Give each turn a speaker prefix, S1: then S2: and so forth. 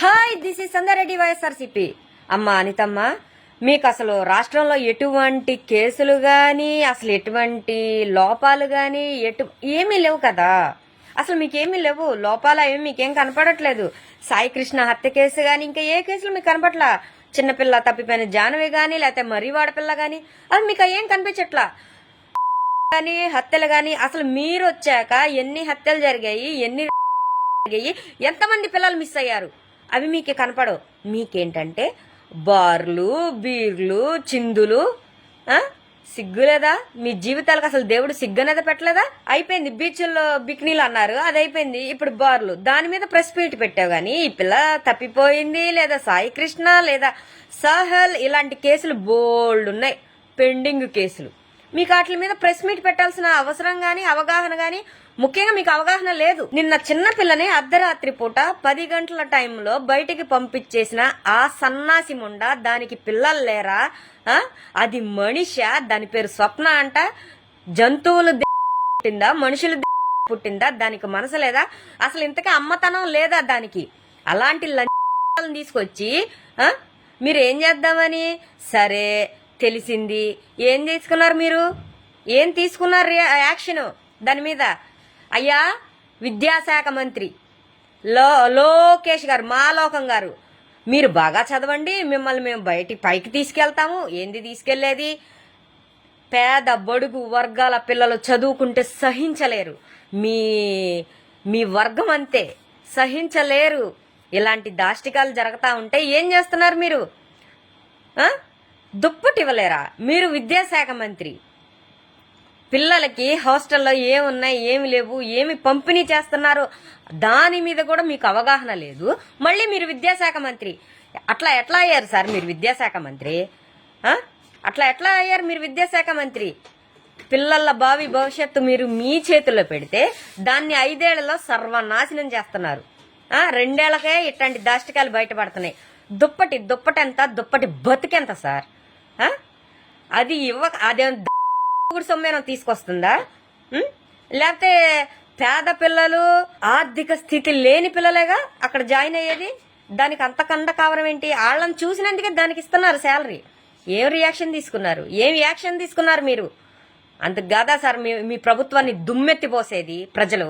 S1: Hi, this is Sangareddy YSRCP. అమ్మ అనితమ్మ, మీకు అసలు రాష్ట్రంలో ఎటువంటి కేసులు గాని, అసలు ఎటువంటి లోపాలు గాని ఏమీ లేవు కదా. అసలు మీకేమీ లేవు లోపాలు, ఏమి మీకేం కనపడట్లేదు. సాయి కృష్ణ హత్య కేసు గాని, ఇంకా ఏ కేసులు మీకు కనపట్లా. చిన్నపిల్ల తప్పిపోయిన జానవి గాని, లేకపోతే మర్రివాడపిల్ల గాని, అది మీకు ఏం కనిపించట్లా. కానీ హత్యలు గాని, అసలు మీరు వచ్చాక ఎన్ని హత్యలు జరిగాయి, ఎన్ని జరిగాయి, ఎంతమంది పిల్లలు మిస్ అయ్యారు, అవి మీకు కనపడవు. మీకేంటంటే బార్లు, బీర్లు, చిందులు. సిగ్గులేదా? మీ జీవితాలకు అసలు దేవుడు సిగ్గనేది పెట్టలేదా? అయిపోయింది, బీచ్ల్లో బికినీలు అన్నారు, అది అయిపోయింది. ఇప్పుడు బార్లు, దాని మీద ప్రెస్ మీట్ పెట్టావు. కానీ ఈ పిల్ల తప్పిపోయింది, లేదా సాయి కృష్ణ, లేదా సహల్, ఇలాంటి కేసులు బోల్డ్ ఉన్నాయి, పెండింగ్ కేసులు. మీకు వాటి మీద ప్రెస్ మీట్ పెట్టాల్సిన అవసరం గాని, అవగాహన గాని, ముఖ్యంగా మీకు అవగాహన లేదు. నిన్న చిన్న పిల్లని అర్ధరాత్రి పూట 10 గంటల టైంలో బయటికి పంపించేసిన ఆ సన్నాసి ముండా, దానికి పిల్లలు లేరా? అది మనిష, దాని పేరు స్వప్న అంట. జంతువులు పుట్టిందా, మనుషులు పుట్టిందా? దానికి మనసు లేదా? అసలు ఇంతకీ అమ్మతనం లేదా దానికి? అలాంటి లంచాలను తీసుకొచ్చి మీరు ఏం చేద్దామని? సరే, తెలిసింది, ఏం తీసుకున్నారు మీరు? ఏం తీసుకున్నారు యాక్షన్ దాని మీద? అయ్యా విద్యాశాఖ మంత్రి లోకేష్ గారు, మాలోకం గారు, మీరు బాగా చదవండి, మిమ్మల్ని మేము పైకి తీసుకెళ్తాము. ఏంది తీసుకెళ్లేది? పేద బడుగు వర్గాల పిల్లలు చదువుకుంటే సహించలేరు. మీ మీ వర్గం అంతే, సహించలేరు. ఇలాంటి దాష్టికాలు జరుగుతూ ఉంటే ఏం చేస్తున్నారు మీరు? దుప్పటి ఇవ్వలేరా? మీరు విద్యాశాఖ మంత్రి. పిల్లలకి హాస్టల్లో ఏమున్నాయి, ఏమి లేవు, ఏమి పంపిణీ చేస్తున్నారు, దాని మీద కూడా మీకు అవగాహన లేదు. మళ్ళీ మీరు విద్యాశాఖ మంత్రి. అట్లా ఎట్లా అయ్యారు సార్ మీరు విద్యాశాఖ మంత్రి? అట్లా ఎట్లా అయ్యారు మీరు విద్యాశాఖ మంత్రి? పిల్లల భావి భవిష్యత్తు మీరు మీ చేతుల్లో పెడితే దాన్ని 5 ఏళ్లలో సర్వనాశనం చేస్తున్నారు. 2 ఏళ్లకే ఇట్లాంటి దాష్టికాలు బయటపడుతున్నాయి. దుప్పటి ఎంత? దుప్పటి బతికెంత సార్? అది అదే సొమ్మేనా తీసుకొస్తుందా? లేకపోతే పేద పిల్లలు, ఆర్థిక స్థితి లేని పిల్లలేగా అక్కడ జాయిన్ అయ్యేది. దానికి అంత కండ కావరం ఏంటి? వాళ్ళని చూసినందుకే దానికి ఇస్తున్నారు శాలరీ. ఏం రియాక్షన్ తీసుకున్నారు? ఏం యాక్షన్ తీసుకున్నారు మీరు? అందుకు కాదా సార్ మీ ప్రభుత్వాన్ని దుమ్మెత్తిపోసేది ప్రజలు?